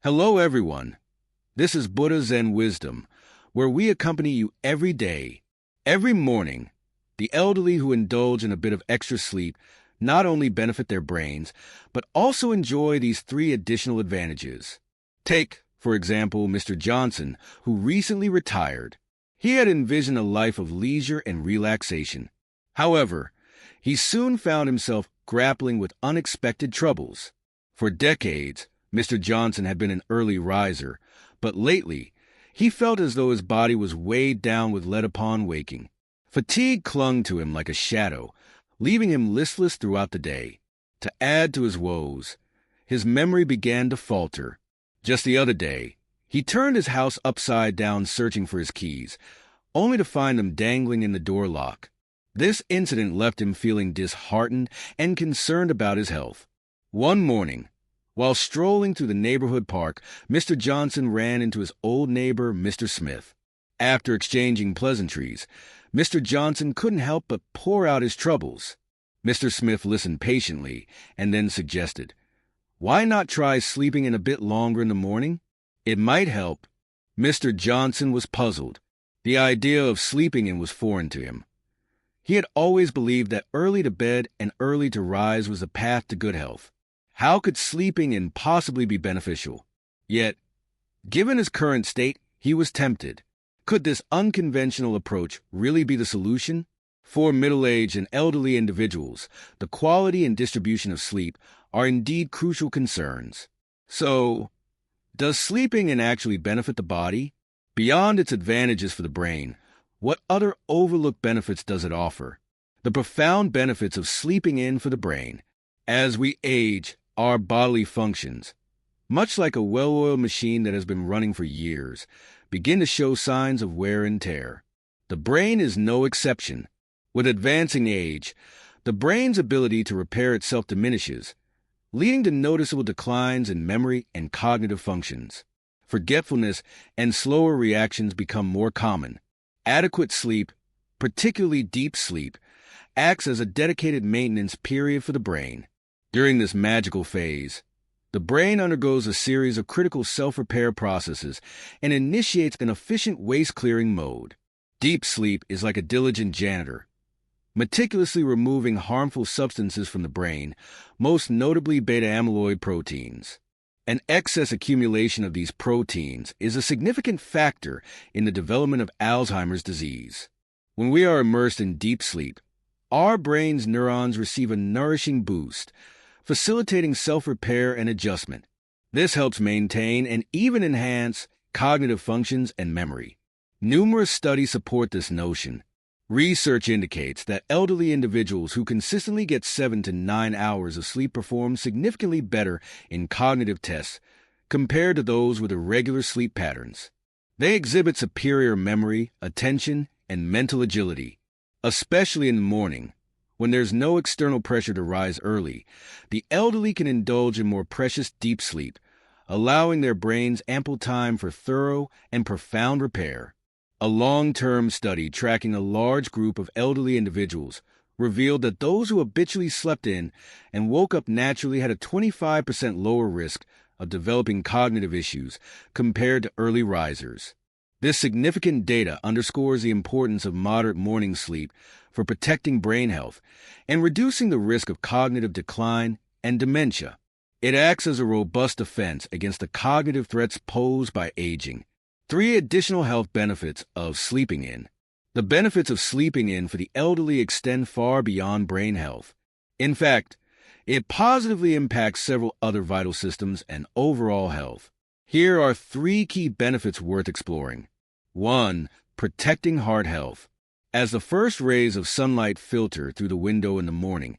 Hello, everyone. This is Buddha Zen Wisdom, where we accompany you every day, every morning. The elderly who indulge in a bit of extra sleep not only benefit their brains, but also enjoy these three additional advantages. Take, for example, Mr. Johnson, who recently retired. He had envisioned a life of leisure and relaxation. However, he soon found himself grappling with unexpected troubles. For decades, Mr. Johnson had been an early riser, but lately, he felt as though his body was weighed down with lead upon waking. Fatigue clung to him like a shadow, leaving him listless throughout the day. To add to his woes, his memory began to falter. Just the other day, he turned his house upside down searching for his keys, only to find them dangling in the door lock. This incident left him feeling disheartened and concerned about his health. One morning, while strolling through the neighborhood park, Mr. Johnson ran into his old neighbor, Mr. Smith. After exchanging pleasantries, Mr. Johnson couldn't help but pour out his troubles. Mr. Smith listened patiently and then suggested, "Why not try sleeping in a bit longer in the morning? It might help." Mr. Johnson was puzzled. The idea of sleeping in was foreign to him. He had always believed that early to bed and early to rise was the path to good health. How could sleeping in possibly be beneficial? Yet, given his current state, he was tempted. Could this unconventional approach really be the solution? For middle-aged and elderly individuals, the quality and distribution of sleep are indeed crucial concerns. So, does sleeping in actually benefit the body? Beyond its advantages for the brain, what other overlooked benefits does it offer? The profound benefits of sleeping in for the brain. As we age, our bodily functions, much like a well-oiled machine that has been running for years, begin to show signs of wear and tear. The brain is no exception. With advancing age, the brain's ability to repair itself diminishes, leading to noticeable declines in memory and cognitive functions. Forgetfulness and slower reactions become more common. Adequate sleep, particularly deep sleep, acts as a dedicated maintenance period for the brain. During this magical phase, the brain undergoes a series of critical self-repair processes and initiates an efficient waste-clearing mode. Deep sleep is like a diligent janitor, meticulously removing harmful substances from the brain, most notably beta-amyloid proteins. An excess accumulation of these proteins is a significant factor in the development of Alzheimer's disease. When we are immersed in deep sleep, our brain's neurons receive a nourishing boost, facilitating self-repair and adjustment. This helps maintain and even enhance cognitive functions and memory. Numerous studies support this notion. Research indicates that elderly individuals who consistently get 7 to 9 hours of sleep perform significantly better in cognitive tests compared to those with irregular sleep patterns. They exhibit superior memory, attention, and mental agility, especially in the morning. When there's no external pressure to rise early, the elderly can indulge in more precious deep sleep, allowing their brains ample time for thorough and profound repair. A long-term study tracking a large group of elderly individuals revealed that those who habitually slept in and woke up naturally had a 25% lower risk of developing cognitive issues compared to early risers. This significant data underscores the importance of moderate morning sleep for protecting brain health and reducing the risk of cognitive decline and dementia. It acts as a robust defense against the cognitive threats posed by aging. 3 additional health benefits of sleeping in. The benefits of sleeping in for the elderly extend far beyond brain health. In fact, it positively impacts several other vital systems and overall health. Here are 3 key benefits worth exploring. 1. Protecting heart health. As the first rays of sunlight filter through the window in the morning,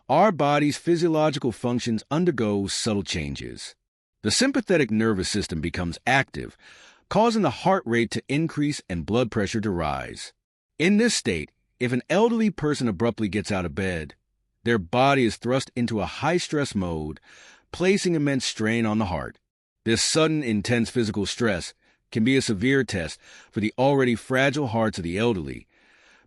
our body's physiological functions undergo subtle changes. The sympathetic nervous system becomes active, causing the heart rate to increase and blood pressure to rise. In this state, if an elderly person abruptly gets out of bed, their body is thrust into a high-stress mode, placing immense strain on the heart. This sudden, intense physical stress can be a severe test for the already fragile hearts of the elderly,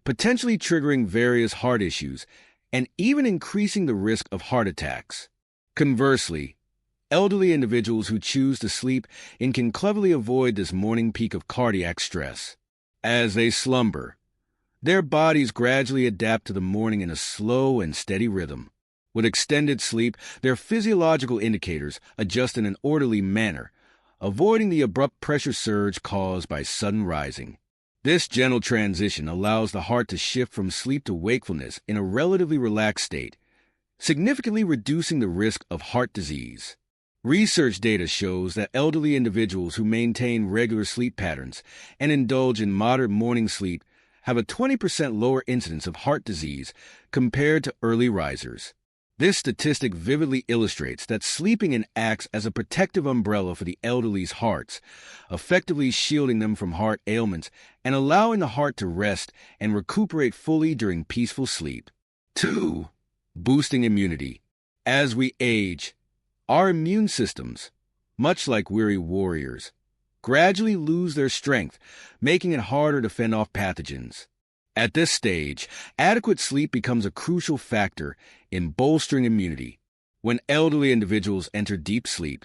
potentially triggering various heart issues and even increasing the risk of heart attacks. Conversely, Elderly individuals who choose to sleep in can cleverly avoid this morning peak of cardiac stress. As they slumber, their bodies gradually adapt to the morning in a slow and steady rhythm. With extended sleep, their physiological indicators adjust in an orderly manner, avoiding the abrupt pressure surge caused by sudden rising. This gentle transition allows the heart to shift from sleep to wakefulness in a relatively relaxed state, significantly reducing the risk of heart disease. Research data shows that elderly individuals who maintain regular sleep patterns and indulge in moderate morning sleep have a 20% lower incidence of heart disease compared to early risers. This statistic vividly illustrates that sleeping acts as a protective umbrella for the elderly's hearts, effectively shielding them from heart ailments and allowing the heart to rest and recuperate fully during peaceful sleep. 2. Boosting immunity. As we age, our immune systems, much like weary warriors, gradually lose their strength, making it harder to fend off pathogens. At this stage, adequate sleep becomes a crucial factor in bolstering immunity. When elderly individuals enter deep sleep,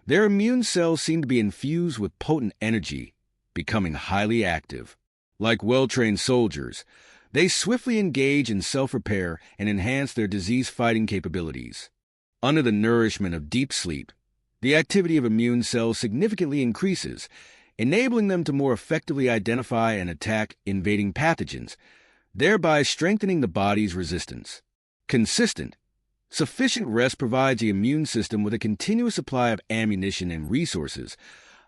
their immune cells seem to be infused with potent energy, becoming highly active. Like well-trained soldiers, they swiftly engage in self-repair and enhance their disease-fighting capabilities. Under the nourishment of deep sleep, the activity of immune cells significantly increases, enabling them to more effectively identify and attack invading pathogens, thereby strengthening the body's resistance. Consistent, sufficient rest provides the immune system with a continuous supply of ammunition and resources,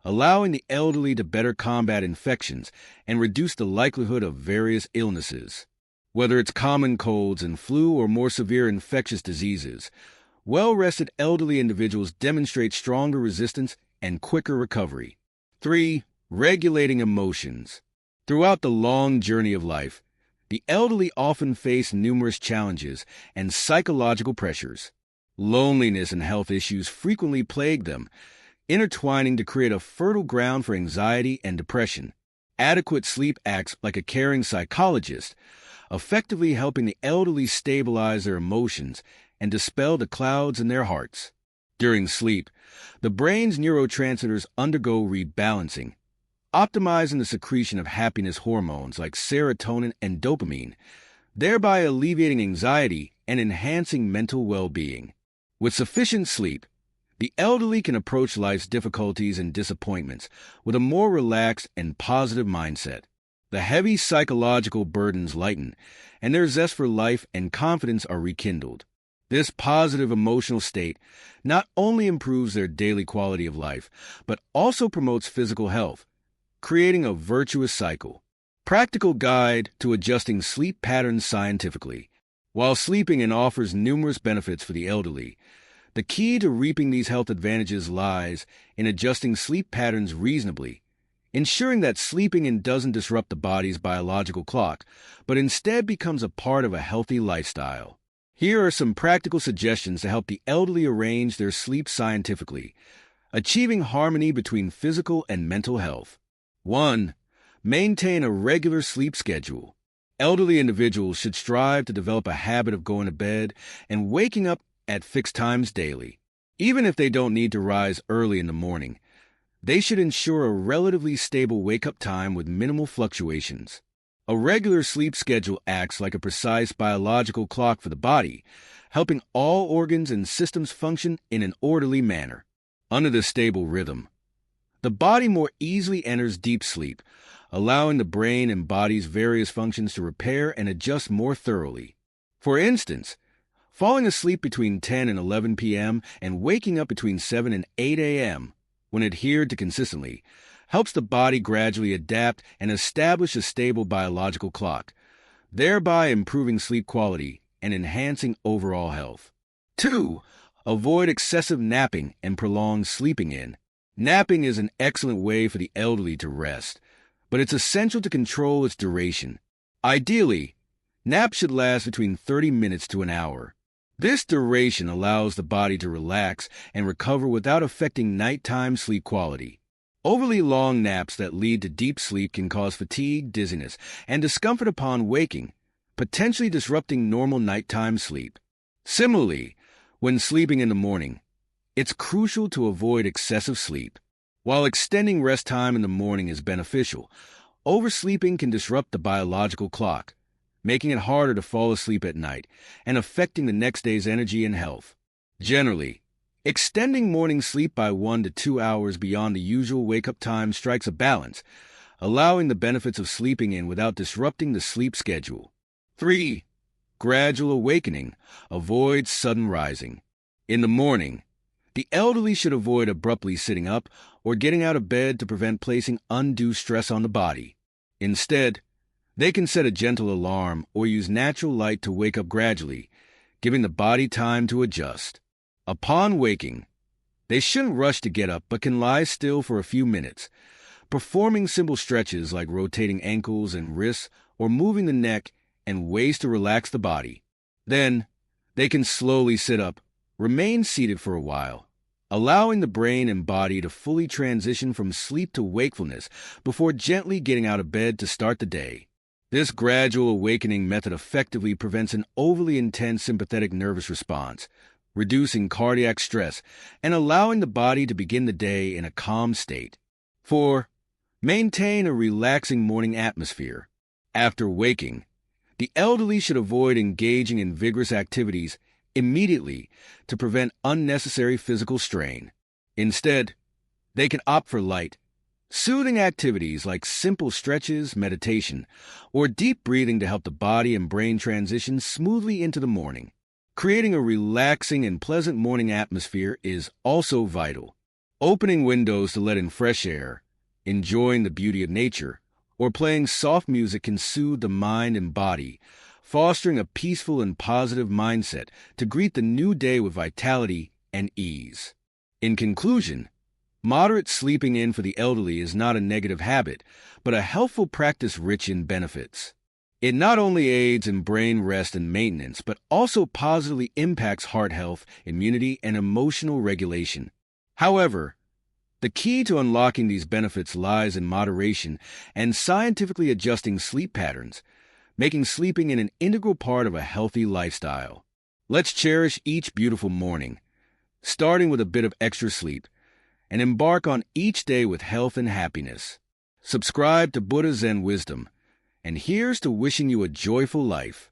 allowing the elderly to better combat infections and reduce the likelihood of various illnesses. Whether it's common colds and flu or more severe infectious diseases, well-rested elderly individuals demonstrate stronger resistance and quicker recovery. 3. Regulating emotions. Throughout the long journey of life, the elderly often face numerous challenges and psychological pressures. Loneliness and health issues frequently plague them, intertwining to create a fertile ground for anxiety and depression. Adequate sleep acts like a caring psychologist, effectively helping the elderly stabilize their emotions and dispel the clouds in their hearts. During sleep, the brain's neurotransmitters undergo rebalancing, optimizing the secretion of happiness hormones like serotonin and dopamine, thereby alleviating anxiety and enhancing mental well-being. With sufficient sleep, the elderly can approach life's difficulties and disappointments with a more relaxed and positive mindset. The heavy psychological burdens lighten, and their zest for life and confidence are rekindled. This positive emotional state not only improves their daily quality of life, but also promotes physical health, creating a virtuous cycle. Practical guide to adjusting sleep patterns scientifically. While sleeping offers numerous benefits for the elderly, the key to reaping these health advantages lies in adjusting sleep patterns reasonably, ensuring that sleeping doesn't disrupt the body's biological clock, but instead becomes a part of a healthy lifestyle. Here are some practical suggestions to help the elderly arrange their sleep scientifically, achieving harmony between physical and mental health. 1. Maintain a regular sleep schedule. Elderly individuals should strive to develop a habit of going to bed and waking up at fixed times daily. Even if they don't need to rise early in the morning, they should ensure a relatively stable wake-up time with minimal fluctuations. A regular sleep schedule acts like a precise biological clock for the body, helping all organs and systems function in an orderly manner. Under this stable rhythm, the body more easily enters deep sleep, allowing the brain and body's various functions to repair and adjust more thoroughly. For instance, falling asleep between 10 and 11 p.m. and waking up between 7 and 8 a.m., when adhered to consistently, helps the body gradually adapt and establish a stable biological clock, thereby improving sleep quality and enhancing overall health. 2. Avoid excessive napping and prolonged sleeping in. Napping is an excellent way for the elderly to rest, but it's essential to control its duration. Ideally, naps should last between 30 minutes to an hour. This duration allows the body to relax and recover without affecting nighttime sleep quality. Overly long naps that lead to deep sleep can cause fatigue, dizziness, and discomfort upon waking, potentially disrupting normal nighttime sleep. Similarly, when sleeping in the morning, It's crucial to avoid excessive sleep. While extending rest time in the morning is beneficial, oversleeping can disrupt the biological clock, making it harder to fall asleep at night and affecting the next day's energy and health. Generally, extending morning sleep by 1 to 2 hours beyond the usual wake-up time strikes a balance, allowing the benefits of sleeping in without disrupting the sleep schedule. 3. Gradual awakening. Avoid sudden rising. In the morning, the elderly should avoid abruptly sitting up or getting out of bed to prevent placing undue stress on the body. Instead, they can set a gentle alarm or use natural light to wake up gradually, giving the body time to adjust. Upon waking, they shouldn't rush to get up but can lie still for a few minutes, performing simple stretches like rotating ankles and wrists or moving the neck and waist to relax the body. Then, they can slowly sit up, remain seated for a while, allowing the brain and body to fully transition from sleep to wakefulness before gently getting out of bed to start the day. This gradual awakening method effectively prevents an overly intense sympathetic nervous response, reducing cardiac stress and allowing the body to begin the day in a calm state. 4. Maintain a relaxing morning atmosphere. After waking, the elderly should avoid engaging in vigorous activities immediately to prevent unnecessary physical strain. Instead, they can opt for light, soothing activities like simple stretches, meditation, or deep breathing to help the body and brain transition smoothly into the morning. Creating a relaxing and pleasant morning atmosphere is also vital. Opening windows to let in fresh air, enjoying the beauty of nature, or playing soft music can soothe the mind and body, fostering a peaceful and positive mindset to greet the new day with vitality and ease. In conclusion, moderate sleeping in for the elderly is not a negative habit, but a helpful practice rich in benefits. It not only aids in brain rest and maintenance, but also positively impacts heart health, immunity, and emotional regulation. However, the key to unlocking these benefits lies in moderation and scientifically adjusting sleep patterns, making sleeping an integral part of a healthy lifestyle. Let's cherish each beautiful morning, starting with a bit of extra sleep, and embark on each day with health and happiness. Subscribe to Buddha Zen Wisdom, and here's to wishing you a joyful life.